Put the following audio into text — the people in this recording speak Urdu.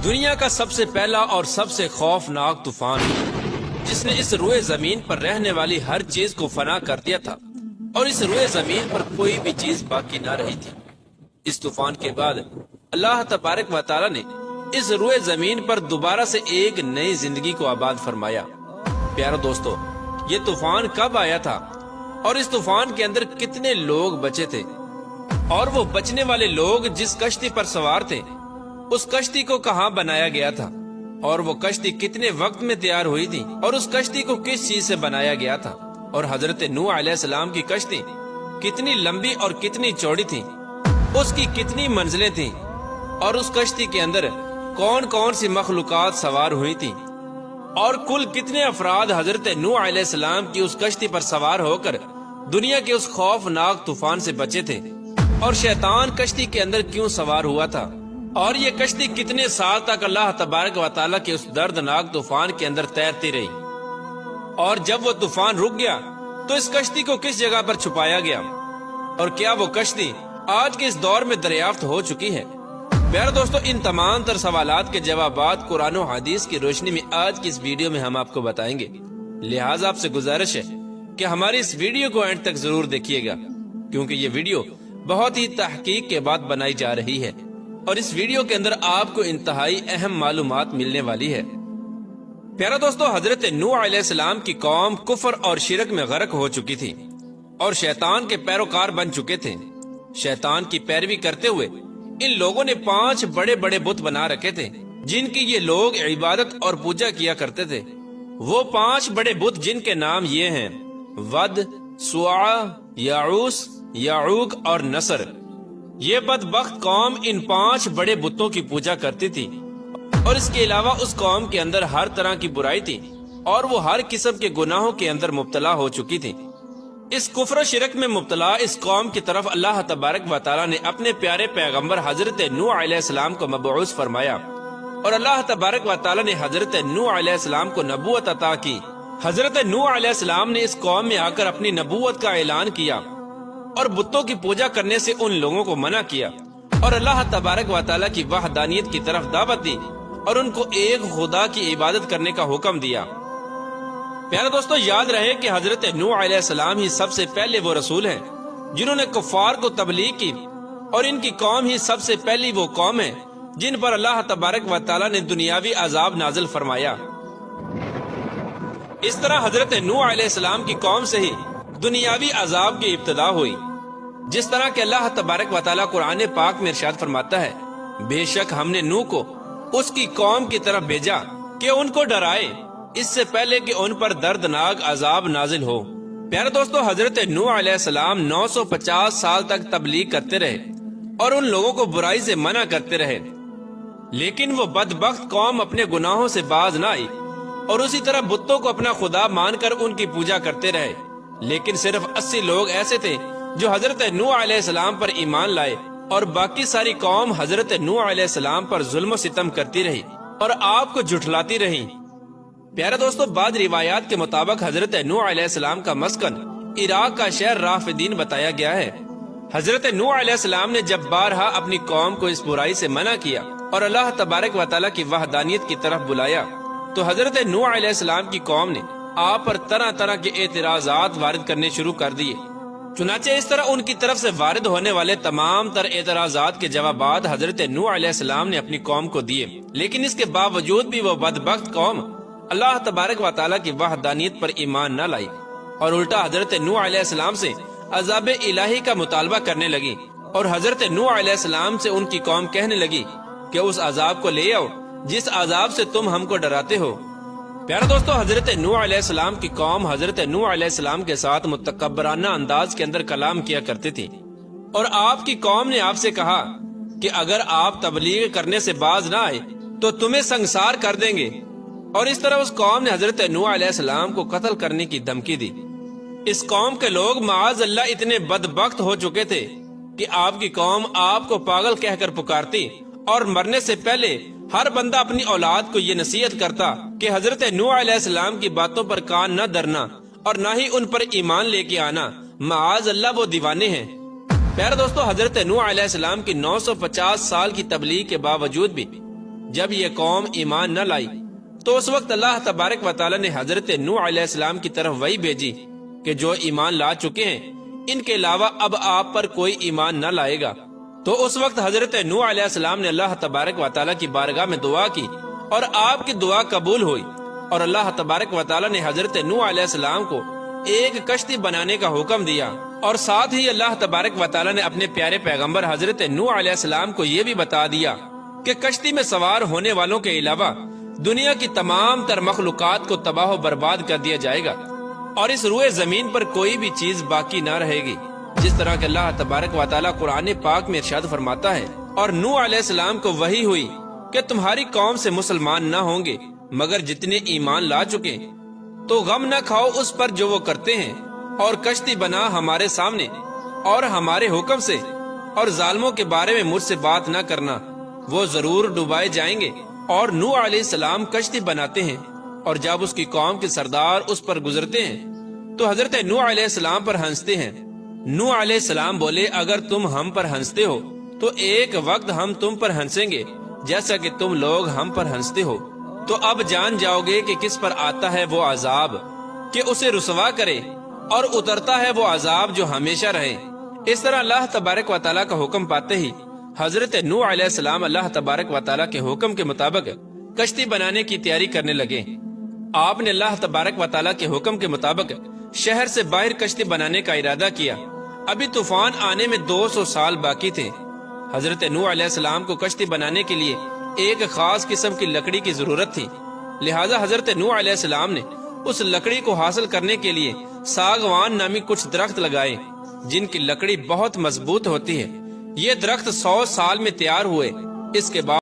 دنیا کا سب سے پہلا اور سب سے خوفناک طوفان جس نے اس روئے زمین پر رہنے والی ہر چیز کو فنا کر دیا تھا اور اس روئے زمین پر کوئی بھی چیز باقی نہ رہی تھی۔ اس طوفان کے بعد اللہ تبارک و تعالی نے اس روئے زمین پر دوبارہ سے ایک نئی زندگی کو آباد فرمایا۔ پیارو دوستو، یہ طوفان کب آیا تھا اور اس طوفان کے اندر کتنے لوگ بچے تھے، اور وہ بچنے والے لوگ جس کشتی پر سوار تھے اس کشتی کو کہاں بنایا گیا تھا، اور وہ کشتی کتنے وقت میں تیار ہوئی تھی، اور اس کشتی کو کس چیز سے بنایا گیا تھا، اور حضرت نوح علیہ السلام کی کشتی کتنی لمبی اور کتنی چوڑی تھی، اس کی کتنی منزلیں تھیں، اور اس کشتی کے اندر کون کون سی مخلوقات سوار ہوئی تھی، اور کل کتنے افراد حضرت نوح علیہ السلام کی اس کشتی پر سوار ہو کر دنیا کے اس خوفناک طوفان سے بچے تھے، اور شیطان کشتی کے اندر کیوں سوار ہوا تھا، اور یہ کشتی کتنے سال تک اللہ تبارک و تعالیٰ کے اس دردناک طوفان کے اندر تیرتی رہی، اور جب وہ طوفان رک گیا تو اس کشتی کو کس جگہ پر چھپایا گیا، اور کیا وہ کشتی آج کے اس دور میں دریافت ہو چکی ہے؟ پیارے دوستو، ان تمام تر سوالات کے جوابات قرآن و حدیث کی روشنی میں آج کی اس ویڈیو میں ہم آپ کو بتائیں گے، لہٰذا آپ سے گزارش ہے کہ ہماری اس ویڈیو کو اینڈ تک ضرور دیکھیے گا، کیونکہ یہ ویڈیو بہت ہی تحقیق کے بعد بنائی جا رہی ہے، اور اس ویڈیو کے اندر آپ کو انتہائی اہم معلومات ملنے والی ہے۔ پیارا دوستو، حضرت نوح علیہ السلام کی قوم کفر اور شرک میں غرق ہو چکی تھی اور شیطان کے پیروکار بن چکے تھے۔ شیطان کی پیروی کرتے ہوئے ان لوگوں نے 5 بڑے بڑے بت بنا رکھے تھے جن کی یہ لوگ عبادت اور پوجا کیا کرتے تھے۔ وہ 5 بڑے بت جن کے نام یہ ہیں: ود، سواع، یعوس، یعوق اور نصر۔ یہ بدبخت قوم ان 5 بڑے بتوں کی پوجا کرتی تھی، اور اس کے علاوہ اس قوم کے اندر ہر طرح کی برائی تھی اور وہ ہر قسم کے گناہوں کے اندر مبتلا ہو چکی تھی۔ اس کفر و شرک میں مبتلا اس قوم کی طرف اللہ تبارک و تعالیٰ نے اپنے پیارے پیغمبر حضرت نوح علیہ السلام کو مبعوث فرمایا، اور اللہ تبارک و تعالیٰ نے حضرت نوح علیہ السلام کو نبوت عطا کی۔ حضرت نوح علیہ السلام نے اس قوم میں آ کر اپنی نبوت کا اعلان کیا اور بتوں کی پوجا کرنے سے ان لوگوں کو منع کیا، اور اللہ تبارک و تعالیٰ کی وحدانیت کی طرف دعوت دی اور ان کو ایک خدا کی عبادت کرنے کا حکم دیا۔ پیارے دوستو، یاد رہے کہ حضرت نوح علیہ السلام ہی سب سے پہلے وہ رسول ہیں جنہوں نے کفار کو تبلیغ کی، اور ان کی قوم ہی سب سے پہلی وہ قوم ہے جن پر اللہ تبارک و تعالیٰ نے دنیاوی عذاب نازل فرمایا۔ اس طرح حضرت نوح علیہ السلام کی قوم سے ہی دنیاوی عذاب کی ابتدا ہوئی، جس طرح کہ اللہ تبارک و تعالیٰ قرآن پاک میں ارشاد فرماتا ہے: بے شک ہم نے نوح کو اس کی قوم کی طرف بھیجا کہ ان کو ڈرائے اس سے پہلے کہ ان پر دردناک عذاب نازل ہو۔ پیارے دوستو، حضرت نوح علیہ السلام 950 سال تک تبلیغ کرتے رہے اور ان لوگوں کو برائی سے منع کرتے رہے، لیکن وہ بدبخت قوم اپنے گناہوں سے باز نہ آئی اور اسی طرح بتوں کو اپنا خدا مان کر ان کی پوجا کرتے رہے۔ لیکن صرف 80 لوگ ایسے تھے جو حضرت نوح علیہ السلام پر ایمان لائے، اور باقی ساری قوم حضرت نوح علیہ السلام پر ظلم و ستم کرتی رہی اور آپ کو جھٹلاتی رہی۔ پیارے دوستو، بعض روایات کے مطابق حضرت نوح علیہ السلام کا مسکن عراق کا شہر رافدین بتایا گیا ہے۔ حضرت نوح علیہ السلام نے جب بارہا اپنی قوم کو اس برائی سے منع کیا اور اللہ تبارک و تعالیٰ کی وحدانیت کی طرف بلایا، تو حضرت نوح علیہ السلام کی قوم نے آپ پر طرح طرح کے اعتراضات وارد کرنے شروع کر دیے۔ چنانچہ اس طرح ان کی طرف سے وارد ہونے والے تمام تر اعتراضات کے جوابات حضرت نوح علیہ السلام نے اپنی قوم کو دیے، لیکن اس کے باوجود بھی وہ بدبخت قوم اللہ تبارک و تعالیٰ کی وحدانیت پر ایمان نہ لائی، اور الٹا حضرت نوح علیہ السلام سے عذاب الہی کا مطالبہ کرنے لگی، اور حضرت نوح علیہ السلام سے ان کی قوم کہنے لگی کہ اس عذاب کو لے آؤ جس عذاب سے تم ہم کو ڈراتے ہو۔ پیارے دوستو، حضرت نوح علیہ السلام کی قوم حضرت نوح علیہ السلام کے ساتھ متکبرانہ انداز کے اندر کلام کیا کرتی تھی، اور آپ کی قوم نے آپ سے کہا کہ اگر آپ تبلیغ کرنے سے باز نہ آئے تو تمہیں سنگسار کر دیں گے، اور اس طرح اس قوم نے حضرت نوح علیہ السلام کو قتل کرنے کی دھمکی دی۔ اس قوم کے لوگ معاذ اللہ اتنے بدبخت ہو چکے تھے کہ آپ کی قوم آپ کو پاگل کہہ کر پکارتی، اور مرنے سے پہلے ہر بندہ اپنی اولاد کو یہ نصیحت کرتا کہ حضرت نوح علیہ السلام کی باتوں پر کان نہ دھرنا اور نہ ہی ان پر ایمان لے کے آنا، معاذ اللہ وہ دیوانے ہیں۔ پیارے دوستو، حضرت نوح علیہ السلام کی 950 سال کی تبلیغ کے باوجود بھی جب یہ قوم ایمان نہ لائی تو اس وقت اللہ تبارک و تعالی نے حضرت نوح علیہ السلام کی طرف وحی بھیجی کہ جو ایمان لا چکے ہیں ان کے علاوہ اب آپ پر کوئی ایمان نہ لائے گا۔ تو اس وقت حضرت نوح علیہ السلام نے اللہ تبارک و تعالی کی بارگاہ میں دعا کی اور آپ کی دعا قبول ہوئی، اور اللہ تبارک و تعالی نے حضرت نوح علیہ السلام کو ایک کشتی بنانے کا حکم دیا، اور ساتھ ہی اللہ تبارک و تعالی نے اپنے پیارے پیغمبر حضرت نوح علیہ السلام کو یہ بھی بتا دیا کہ کشتی میں سوار ہونے والوں کے علاوہ دنیا کی تمام تر مخلوقات کو تباہ و برباد کر دیا جائے گا، اور اس روئے زمین پر کوئی بھی چیز باقی نہ رہے گی، جس طرح کہ اللہ تبارک و تعالی قرآن پاک میں ارشاد فرماتا ہے۔ اور نوح علیہ السلام کو وحی ہوئی کہ تمہاری قوم سے مسلمان نہ ہوں گے مگر جتنے ایمان لا چکے، تو غم نہ کھاؤ اس پر جو وہ کرتے ہیں، اور کشتی بنا ہمارے سامنے اور ہمارے حکم سے، اور ظالموں کے بارے میں مجھ سے بات نہ کرنا، وہ ضرور ڈوبائے جائیں گے۔ اور نوح علیہ السلام کشتی بناتے ہیں، اور جب اس کی قوم کے سردار اس پر گزرتے ہیں تو حضرت نوح علیہ السلام پر ہنستے ہیں۔ نوح علیہ السلام بولے، اگر تم ہم پر ہنستے ہو تو ایک وقت ہم تم پر ہنسیں گے جیسا کہ تم لوگ ہم پر ہنستے ہو، تو اب جان جاؤ گے کہ کس پر آتا ہے وہ عذاب کہ اسے رسوا کرے، اور اترتا ہے وہ عذاب جو ہمیشہ رہے۔ اس طرح اللہ تبارک و تعالیٰ کا حکم پاتے ہی حضرت نوح علیہ السلام اللہ تبارک و تعالیٰ کے حکم کے مطابق کشتی بنانے کی تیاری کرنے لگے۔ آپ نے اللہ تبارک و تعالیٰ کے حکم کے مطابق شہر سے باہر کشتی بنانے کا ارادہ کیا۔ ابھی طوفان آنے میں 200 سال باقی تھے۔ حضرت نوح علیہ السلام کو کشتی بنانے کے لیے ایک خاص قسم کی لکڑی کی ضرورت تھی، لہٰذا حضرت نوح علیہ السلام نے اس لکڑی کو حاصل کرنے کے لیے ساگوان نامی کچھ درخت لگائے جن کی لکڑی بہت مضبوط ہوتی ہے۔ یہ درخت 100 سال میں تیار ہوئے۔ اس کے بعد